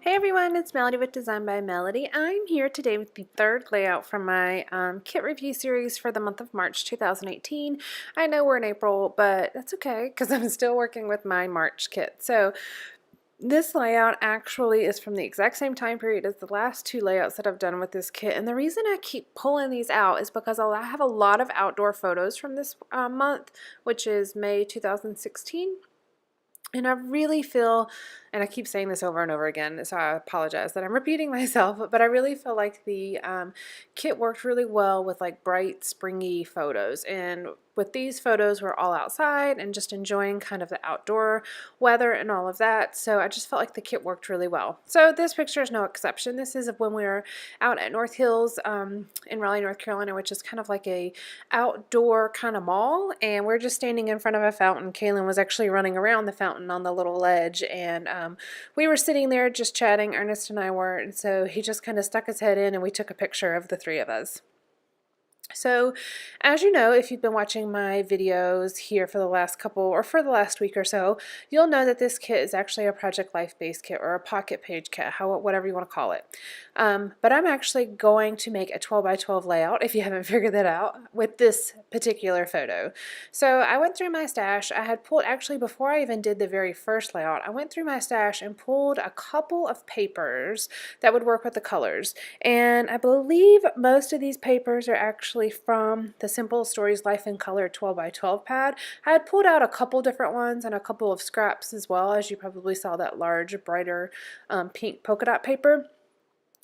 Hey everyone, it's Melody with Design by Melody. I'm here today with the third layout from my kit review series for the month of March 2018. I know we're in April, but that's okay because I'm still working with my March kit. So this layout actually is from the exact same time period as the last two layouts that I've done with this kit. And the reason I keep pulling these out is because I have a lot of outdoor photos from this month, which is May 2016. And I really feel, and I keep saying this over and over again, so I apologize that I'm repeating myself, but I really feel like the kit worked really well with like bright, springy photos. And with these photos, we're all outside and just enjoying kind of the outdoor weather and all of that. So I just felt like the kit worked really well. So this picture is no exception. This is of when we were out at North Hills in Raleigh, North Carolina, which is kind of like a outdoor kind of mall. And we're just standing in front of a fountain. Kaylin was actually running around the fountain on the little ledge, and we were sitting there just chatting, Ernest and I were, and so he just kind of stuck his head in and we took a picture of the three of us. So, as you know, if you've been watching my videos here for the last couple, or for the last week or so, you'll know that this kit is actually a Project Life base kit, or a pocket page kit, whatever you want to call it. But I'm actually going to make a 12 by 12 layout, if you haven't figured that out, with this particular photo. So I went through my stash. I had pulled, actually before I even did the very first layout, I went through my stash and pulled a couple of papers that would work with the colors. And I believe most of these papers are actually from the Simple Stories Life in Color 12 by 12 pad. I had pulled out a couple different ones and a couple of scraps as well, as you probably saw that large, brighter pink polka dot paper.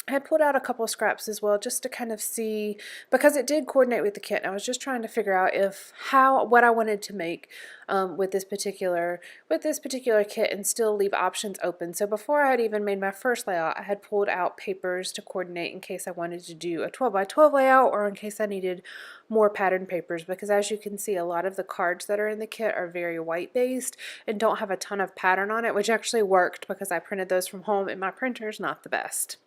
I had pulled out a couple of scraps as well just to kind of see, because it did coordinate with the kit. I was just trying to figure out what I wanted to make with this particular kit and still leave options open. So before I had even made my first layout, I had pulled out papers to coordinate in case I wanted to do a 12 by 12 layout, or in case I needed more pattern papers, because as you can see, a lot of the cards that are in the kit are very white based and don't have a ton of pattern on it, which actually worked because I printed those from home and my printer is not the best.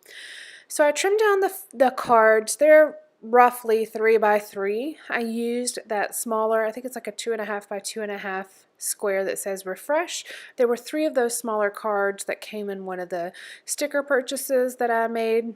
So I trimmed down the cards. They're roughly 3 by 3. I used that smaller, I think it's like a 2.5 by 2.5 square that says refresh. There were 3 of those smaller cards that came in one of the sticker purchases that I made.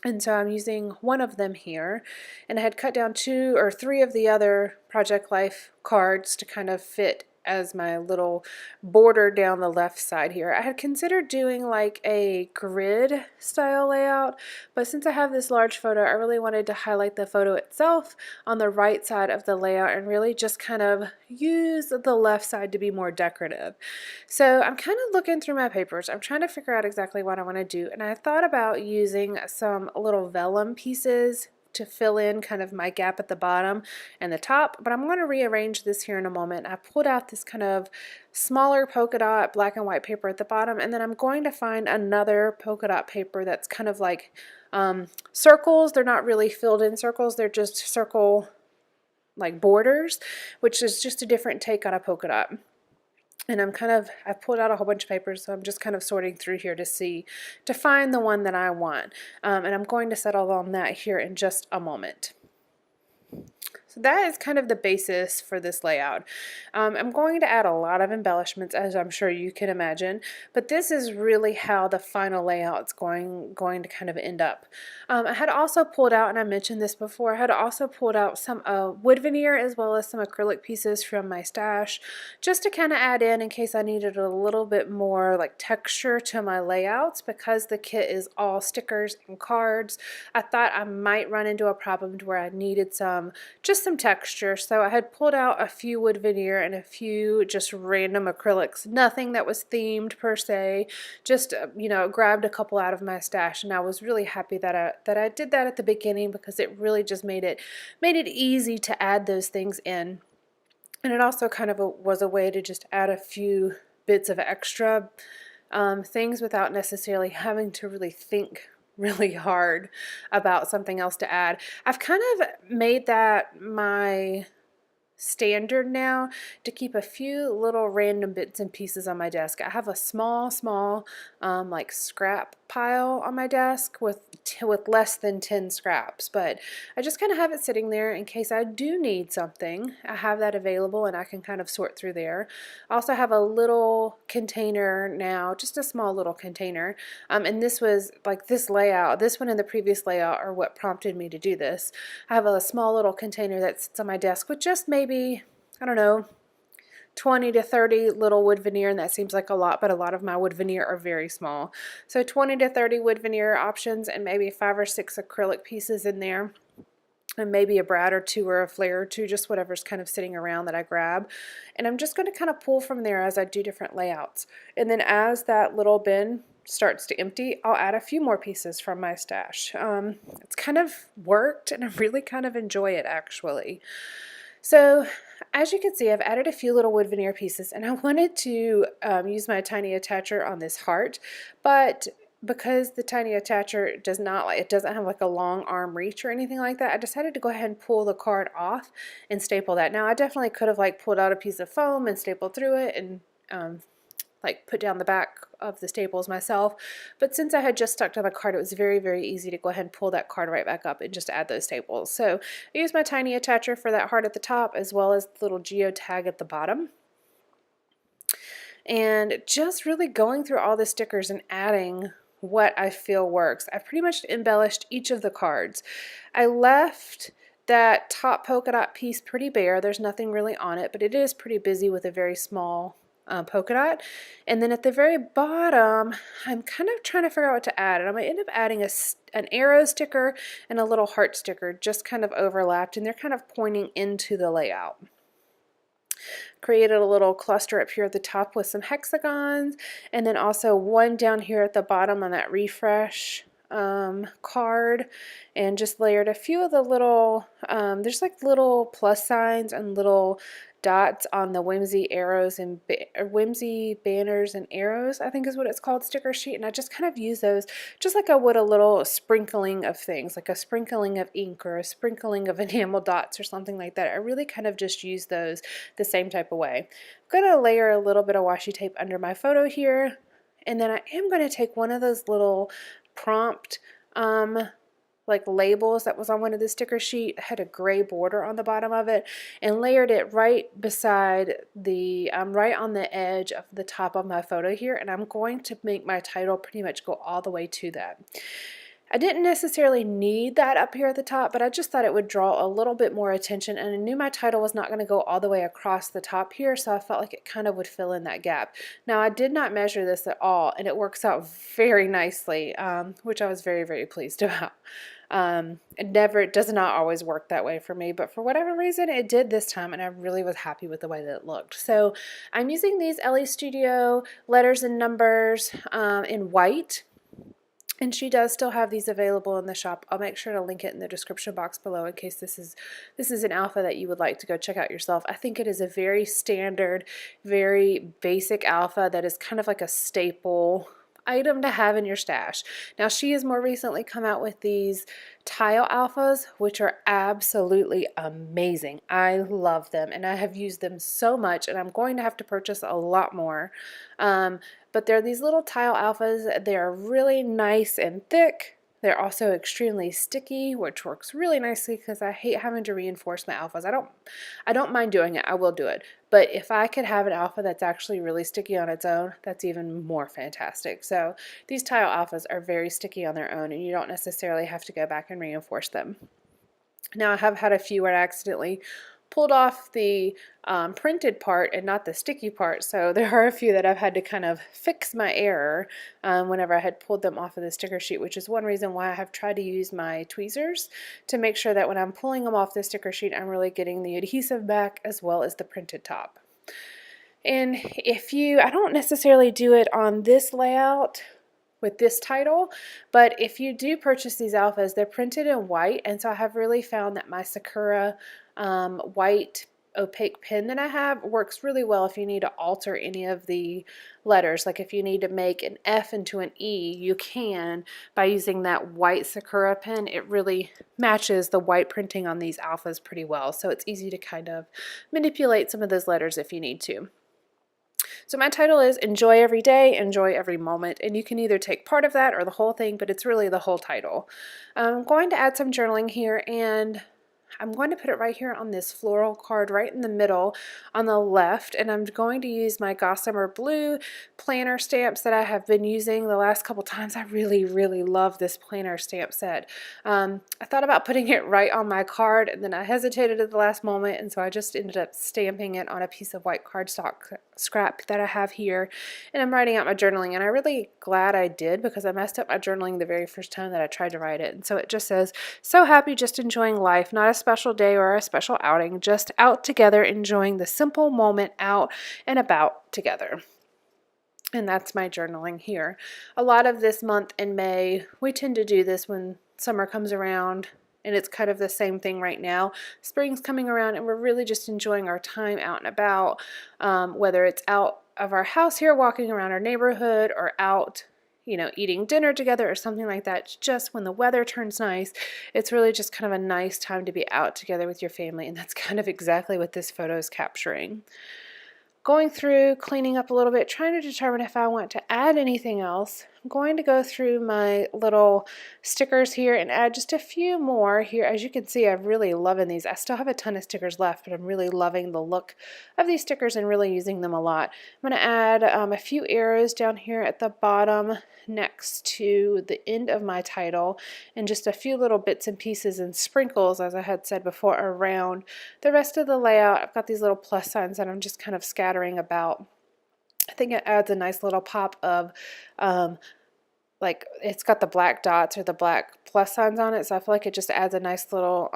And so I'm using one of them here, and I had cut down 2 or 3 of the other Project Life cards to kind of fit as my little border down the left side here. I had considered doing like a grid style layout, but since I have this large photo, I really wanted to highlight the photo itself on the right side of the layout and really just kind of use the left side to be more decorative. So I'm kind of looking through my papers. I'm trying to figure out exactly what I want to do, and I thought about using some little vellum pieces to fill in kind of my gap at the bottom and the top, but I'm going to rearrange this here in a moment. I pulled out this kind of smaller polka dot black and white paper at the bottom, and then I'm going to find another polka dot paper that's kind of like circles. They're not really filled in circles, they're just circle like borders, which is just a different take on a polka dot. And I've pulled out a whole bunch of papers, so I'm just kind of sorting through here to find the one that I want. And I'm going to settle on that here in just a moment. So that is kind of the basis for this layout. I'm going to add a lot of embellishments, as I'm sure you can imagine, but this is really how the final layout's going to kind of end up. I had also pulled out, and I mentioned this before, I had also pulled out some wood veneer as well as some acrylic pieces from my stash, just to kind of add in case I needed a little bit more like texture to my layouts. Because the kit is all stickers and cards, I thought I might run into a problem where I needed just some texture. So I had pulled out a few wood veneer and a few just random acrylics, nothing that was themed per se, just you know, grabbed a couple out of my stash, and I was really happy that I did that at the beginning, because it really just made it easy to add those things in. And it also kind of was a way to just add a few bits of extra things without necessarily having to really think really hard about something else to add. I've kind of made that my standard now, to keep a few little random bits and pieces on my desk. I have a small like scrap pile on my desk with less than 10 scraps, but I just kind of have it sitting there in case I do need something. I have that available and I can kind of sort through there. I also have a little container now, just a small little container, and this was like this layout, this one and the previous layout are what prompted me to do this. I have a small little container that sits on my desk with just maybe, I don't know, 20 to 30 little wood veneer, and that seems like a lot, but a lot of my wood veneer are very small. So 20 to 30 wood veneer options and maybe 5 or 6 acrylic pieces in there, and maybe a brad or two or a flare or two, just whatever's kind of sitting around that I grab. And I'm just going to kind of pull from there as I do different layouts. And then as that little bin starts to empty, I'll add a few more pieces from my stash. It's kind of worked and I really kind of enjoy it actually. So as you can see, I've added a few little wood veneer pieces, and I wanted to use my tiny attacher on this heart, but because the tiny attacher doesn't have like a long arm reach or anything like that, I decided to go ahead and pull the card off and staple that. Now I definitely could have like pulled out a piece of foam and stapled through it and like put down the back of the staples myself, but since I had just stuck to the card, it was very, very easy to go ahead and pull that card right back up and just add those staples. So I used my tiny attacher for that heart at the top as well as the little geo tag at the bottom. And just really going through all the stickers and adding what I feel works. I pretty much embellished each of the cards. I left that top polka dot piece pretty bare. There's nothing really on it, but it is pretty busy with a very small polka dot. And then at the very bottom, I'm kind of trying to figure out what to add, and I'm going to end up adding an arrow sticker and a little heart sticker just kind of overlapped, and they're kind of pointing into the layout. Created a little cluster up here at the top with some hexagons, and then also one down here at the bottom on that refresh card, and just layered a few of the little there's like little plus signs and little dots on the whimsy arrows and whimsy banners and arrows, I think is what it's called, sticker sheet, and I just kind of use those just like I would a little sprinkling of things, like a sprinkling of ink or a sprinkling of enamel dots or something like that. I really kind of just use those the same type of way. I'm going to layer a little bit of washi tape under my photo here, and then I am going to take one of those little prompt like labels that was on one of the sticker sheet, had a gray border on the bottom of it, and layered it right beside the right on the edge of the top of my photo here, and I'm going to make my title pretty much go all the way to that. I didn't necessarily need that up here at the top, but I just thought it would draw a little bit more attention, and I knew my title was not going to go all the way across the top here, so I felt like it kind of would fill in that gap. Now I did not measure this at all, and it works out very nicely, which I was very, very pleased about. It does not always work that way for me, but for whatever reason it did this time, and I really was happy with the way that it looked. So I'm using these LE Studio letters and numbers in white. And she does still have these available in the shop. I'll make sure to link it in the description box below in case this is an alpha that you would like to go check out yourself. I think it is a very standard, very basic alpha that is kind of like a staple item to have in your stash. Now she has more recently come out with these tile alphas, which are absolutely amazing. I love them and I have used them so much, and I'm going to have to purchase a lot more. But they're these little tile alphas. They're really nice and thick. They're also extremely sticky, which works really nicely because I hate having to reinforce my alphas. I don't mind doing it. I will do it. But if I could have an alpha that's actually really sticky on its own, that's even more fantastic. So these tile alphas are very sticky on their own, and you don't necessarily have to go back and reinforce them. Now I have had a few where I accidentally pulled off the printed part and not the sticky part, so there are a few that I've had to kind of fix my error whenever I had pulled them off of the sticker sheet, which is one reason why I have tried to use my tweezers to make sure that when I'm pulling them off the sticker sheet, I'm really getting the adhesive back as well as the printed top. And I don't necessarily do it on this layout with this title, but if you do purchase these alphas, they're printed in white, and so I have really found that my Sakura white opaque pen that I have works really well if you need to alter any of the letters. Like if you need to make an F into an E, you can by using that white Sakura pen. It really matches the white printing on these alphas pretty well, so it's easy to kind of manipulate some of those letters if you need to. So my title is Enjoy Every Day, Enjoy Every Moment, and you can either take part of that or the whole thing, but it's really the whole title. I'm going to add some journaling here, and I'm going to put it right here on this floral card right in the middle on the left, and I'm going to use my Gossamer Blue planner stamps that I have been using the last couple times. I really, really love this planner stamp set. I thought about putting it right on my card, and then I hesitated at the last moment, and so I just ended up stamping it on a piece of white cardstock scrap that I have here, and I'm writing out my journaling, and I'm really glad I did because I messed up my journaling the very first time that I tried to write it. And so it just says, so happy, just enjoying life, not a special day or a special outing, just out together enjoying the simple moment out and about together. And that's my journaling here. A lot of this month in May, we tend to do this when summer comes around, and it's kind of the same thing right now. Spring's coming around, and we're really just enjoying our time out and about, whether it's out of our house here walking around our neighborhood or out, you know, eating dinner together or something like that. Just when the weather turns nice, it's really just kind of a nice time to be out together with your family, and that's kind of exactly what this photo is capturing. Going through, cleaning up a little bit, trying to determine if I want to add anything else. I'm going to go through my little stickers here and add just a few more here. As you can see, I'm really loving these. I still have a ton of stickers left, but I'm really loving the look of these stickers and really using them a lot. I'm going to add a few arrows down here at the bottom next to the end of my title, and just a few little bits and pieces and sprinkles, as I had said before, around the rest of the layout. I've got these little plus signs that I'm just kind of scattering about. I think it adds a nice little pop of like it's got the black dots or the black plus signs on it, so I feel like it just adds a nice little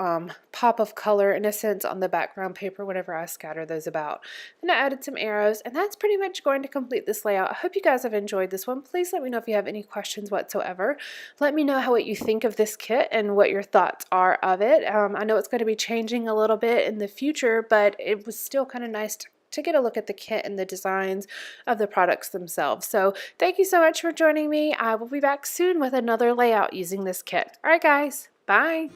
pop of color in a sense on the background paper whenever I scatter those about. Then I added some arrows, and that's pretty much going to complete this layout. I hope you guys have enjoyed this one. Please let me know if you have any questions whatsoever. Let me know what you think of this kit and what your thoughts are of it. I know it's going to be changing a little bit in the future, but it was still kind of nice to get a look at the kit and the designs of the products themselves. So thank you so much for joining me. I will be back soon with another layout using this kit. All right, guys. Bye.